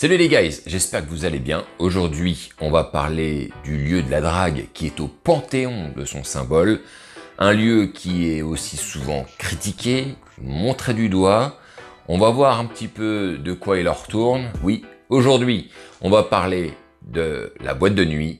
Salut les guys, j'espère que vous allez bien. Aujourd'hui, on va parler du lieu de la drague qui est au panthéon de son symbole. Un lieu qui est aussi souvent critiqué, montré du doigt. On va voir un petit peu de quoi il en retourne. Oui, aujourd'hui, on va parler de la boîte de nuit,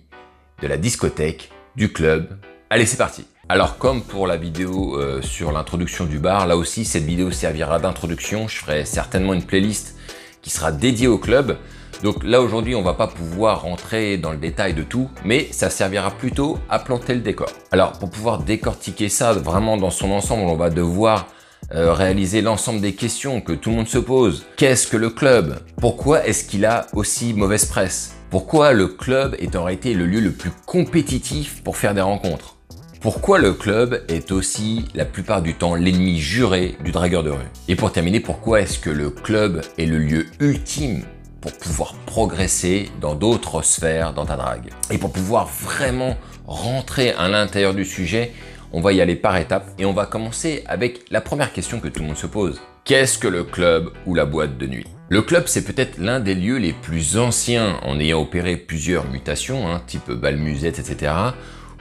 de la discothèque, du club. Allez, c'est parti. Alors comme pour la vidéo sur l'introduction du bar, là aussi cette vidéo servira d'introduction. Je ferai certainement une playlist qui sera dédiée au club. Donc là aujourd'hui on va pas pouvoir rentrer dans le détail de tout, mais ça servira plutôt à planter le décor. Alors pour pouvoir décortiquer ça vraiment dans son ensemble, on va devoir réaliser l'ensemble des questions que tout le monde se pose. Qu'est-ce que le club? Pourquoi est-ce qu'il a aussi mauvaise presse? Pourquoi le club est en réalité le lieu le plus compétitif pour faire des rencontres? Pourquoi le club est aussi la plupart du temps l'ennemi juré du dragueur de rue? Et pour terminer, pourquoi est-ce que le club est le lieu ultime pour pouvoir progresser dans d'autres sphères dans ta drague? Et pour pouvoir vraiment rentrer à l'intérieur du sujet, on va y aller par étapes et on va commencer avec la première question que tout le monde se pose. Qu'est-ce que le club ou la boîte de nuit? Le club, c'est peut-être l'un des lieux les plus anciens en ayant opéré plusieurs mutations, type bal musette, etc.,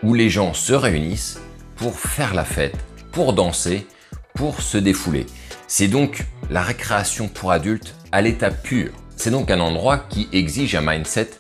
où les gens se réunissent pour faire la fête, pour danser, pour se défouler. C'est donc la récréation pour adultes à l'état pur. C'est donc un endroit qui exige un mindset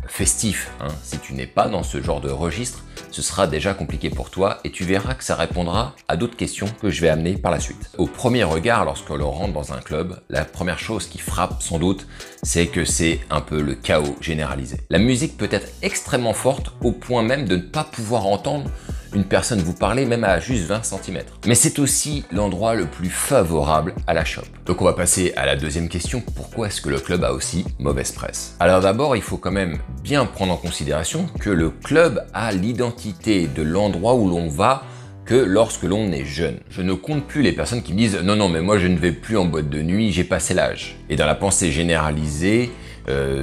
festif. Si tu n'es pas dans ce genre de registre, ce sera déjà compliqué pour toi et tu verras que ça répondra à d'autres questions que je vais amener par la suite. Au premier regard, lorsque l'on rentre dans un club, la première chose qui frappe sans doute, c'est que c'est un peu le chaos généralisé. La musique peut être extrêmement forte au point même de ne pas pouvoir entendre une personne vous parler même à juste 20 cm. Mais c'est aussi l'endroit le plus favorable à la chope. Donc on va passer à la deuxième question, pourquoi est-ce que le club a aussi mauvaise presse? Alors d'abord, il faut quand même bien prendre en considération que le club a l'identité de l'endroit où l'on va que lorsque l'on est jeune. Je ne compte plus les personnes qui me disent « Non, mais moi je ne vais plus en boîte de nuit, j'ai passé l'âge ». Et dans la pensée généralisée,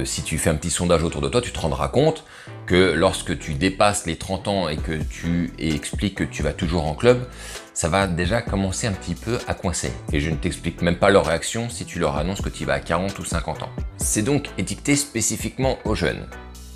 si tu fais un petit sondage autour de toi, tu te rendras compte que lorsque tu dépasses les 30 ans et que tu expliques que tu vas toujours en club, ça va déjà commencer un petit peu à coincer. Et je ne t'explique même pas leur réaction si tu leur annonces que tu vas à 40 ou 50 ans. C'est donc étiqueté spécifiquement aux jeunes.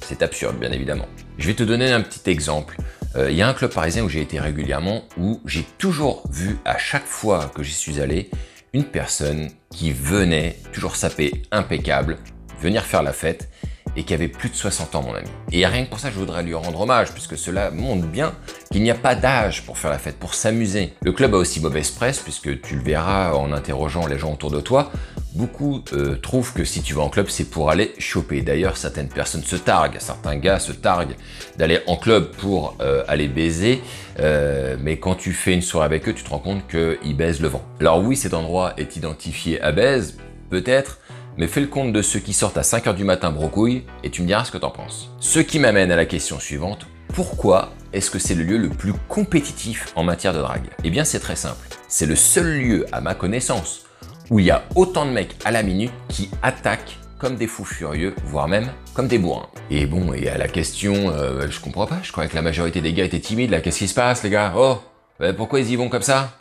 C'est absurde, bien évidemment. Je vais te donner un petit exemple. Il y a un club parisien où j'ai été régulièrement, où j'ai toujours vu à chaque fois que j'y suis allé, une personne qui venait, toujours sapée, impeccable, venir faire la fête, et qui avait plus de 60 ans, mon ami. Et rien que pour ça, je voudrais lui rendre hommage, puisque cela montre bien qu'il n'y a pas d'âge pour faire la fête, pour s'amuser. Le club a aussi mauvaise presse, puisque tu le verras en interrogeant les gens autour de toi, beaucoup trouvent que si tu vas en club, c'est pour aller choper. D'ailleurs, certaines personnes se targuent, certains gars se targuent d'aller en club pour aller baiser, mais quand tu fais une soirée avec eux, tu te rends compte qu'ils baisent le vent. Alors oui, cet endroit est identifié à baise, peut-être, mais fais le compte de ceux qui sortent à 5 h du matin brocouille et tu me diras ce que t'en penses. Ce qui m'amène à la question suivante, pourquoi est-ce que c'est le lieu le plus compétitif en matière de drague? Eh bien c'est très simple, c'est le seul lieu à ma connaissance où il y a autant de mecs à la minute qui attaquent comme des fous furieux, voire même comme des bourrins. Et bon, et à la question, je comprends pas, je croyais que la majorité des gars étaient timides, là, qu'est-ce qui se passe les gars? Oh, pourquoi ils y vont comme ça?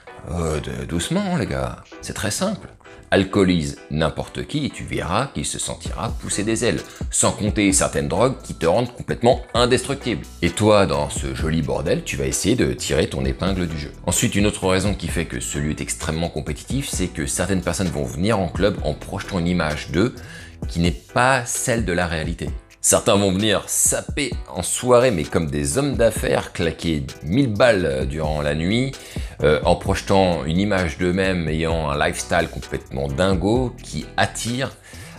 Doucement les gars, c'est très simple. Alcoolise n'importe qui et tu verras qu'il se sentira pousser des ailes, sans compter certaines drogues qui te rendent complètement indestructible. Et toi, dans ce joli bordel, tu vas essayer de tirer ton épingle du jeu. Ensuite, une autre raison qui fait que ce lieu est extrêmement compétitif, c'est que certaines personnes vont venir en club en projetant une image d'eux qui n'est pas celle de la réalité. Certains vont venir saper en soirée, mais comme des hommes d'affaires, claquer 1000 balles durant la nuit, en projetant une image d'eux-mêmes ayant un lifestyle complètement dingo qui attire,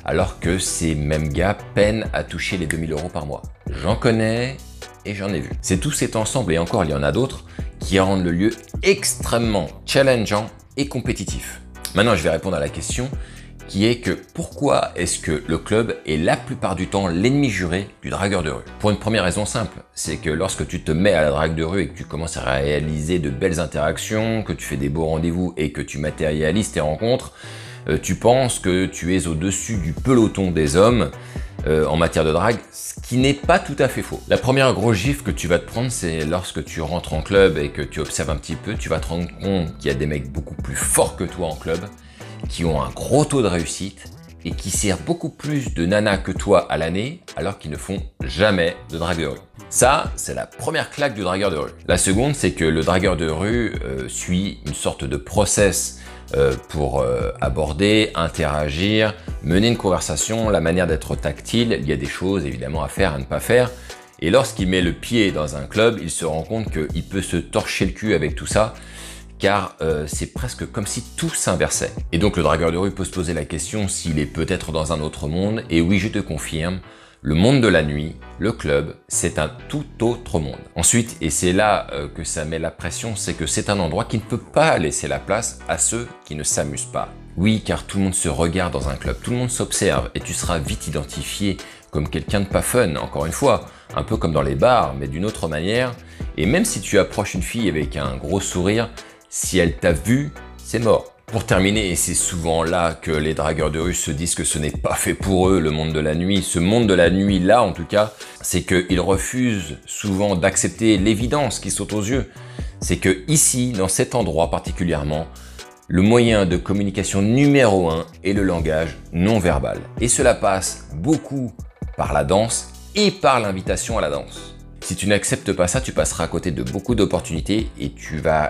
alors que ces mêmes gars peinent à toucher les 2000 € par mois. J'en connais et j'en ai vu. C'est tout cet ensemble, et encore il y en a d'autres, qui rendent le lieu extrêmement challengeant et compétitif. Maintenant, je vais répondre à la question qui est que pourquoi est-ce que le club est la plupart du temps l'ennemi juré du dragueur de rue? Pour une première raison simple, c'est que lorsque tu te mets à la drague de rue et que tu commences à réaliser de belles interactions, que tu fais des beaux rendez-vous et que tu matérialises tes rencontres, tu penses que tu es au-dessus du peloton des hommes en matière de drague, ce qui n'est pas tout à fait faux. La première grosse gifle que tu vas te prendre, c'est lorsque tu rentres en club et que tu observes un petit peu, tu vas te rendre compte qu'il y a des mecs beaucoup plus forts que toi en club, qui ont un gros taux de réussite et qui sert beaucoup plus de nanas que toi à l'année, alors qu'ils ne font jamais de drague de rue. Ça, c'est la première claque du dragueur de rue. La seconde, c'est que le dragueur de rue suit une sorte de process pour aborder, interagir, mener une conversation, la manière d'être tactile. Il y a des choses évidemment à faire, à ne pas faire. Et lorsqu'il met le pied dans un club, il se rend compte qu'il peut se torcher le cul avec tout ça, car c'est presque comme si tout s'inversait. Et donc le dragueur de rue peut se poser la question s'il est peut-être dans un autre monde, et oui, je te confirme, le monde de la nuit, le club, c'est un tout autre monde. Ensuite, et c'est là que ça met la pression, c'est que c'est un endroit qui ne peut pas laisser la place à ceux qui ne s'amusent pas. Oui, car tout le monde se regarde dans un club, tout le monde s'observe, et tu seras vite identifié comme quelqu'un de pas fun, encore une fois, un peu comme dans les bars, mais d'une autre manière. Et même si tu approches une fille avec un gros sourire, si elle t'a vu, c'est mort. Pour terminer, et c'est souvent là que les dragueurs de rue se disent que ce n'est pas fait pour eux, le monde de la nuit. Ce monde de la nuit là, en tout cas, c'est qu'ils refusent souvent d'accepter l'évidence qui saute aux yeux. C'est que ici, dans cet endroit particulièrement, le moyen de communication numéro 1 est le langage non verbal. Et cela passe beaucoup par la danse et par l'invitation à la danse. Si tu n'acceptes pas ça, tu passeras à côté de beaucoup d'opportunités et tu vas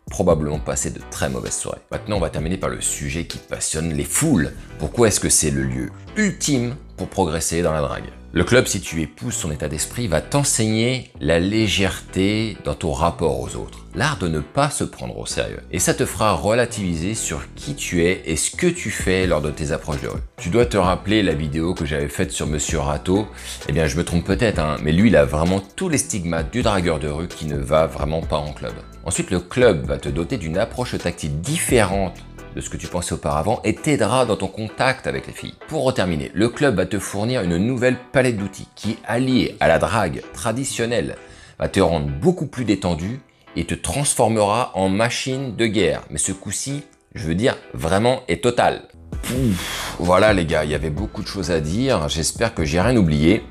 probablement passer de très mauvaises soirées. Maintenant, on va terminer par le sujet qui passionne les foules. Pourquoi est-ce que c'est le lieu ultime pour progresser dans la drague? Le club, si tu épouses son état d'esprit, va t'enseigner la légèreté dans ton rapport aux autres. L'art de ne pas se prendre au sérieux. Et ça te fera relativiser sur qui tu es et ce que tu fais lors de tes approches de rue. Tu dois te rappeler la vidéo que j'avais faite sur Monsieur Rato. Eh bien, je me trompe peut-être, hein, mais lui, il a vraiment tous les stigmates du dragueur de rue qui ne va vraiment pas en club. Ensuite, le club va te doter d'une approche tactile différente de ce que tu pensais auparavant et t'aidera dans ton contact avec les filles. Pour terminer, le club va te fournir une nouvelle palette d'outils qui, alliée à la drague traditionnelle, va te rendre beaucoup plus détendu et te transformera en machine de guerre. Mais ce coup-ci, je veux dire, vraiment et total. Voilà les gars, il y avait beaucoup de choses à dire. J'espère que j'ai rien oublié.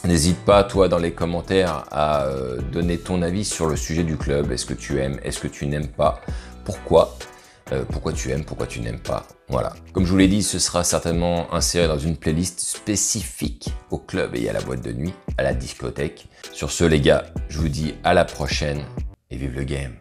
N'hésite pas, toi, dans les commentaires, à donner ton avis sur le sujet du club. Est-ce que tu aimes? Est-ce que tu n'aimes pas? Pourquoi? Pourquoi tu aimes, pourquoi tu n'aimes pas. Voilà. Comme je vous l'ai dit, ce sera certainement inséré dans une playlist spécifique au club et à la boîte de nuit, à la discothèque. Sur ce, les gars, je vous dis à la prochaine et vive le game.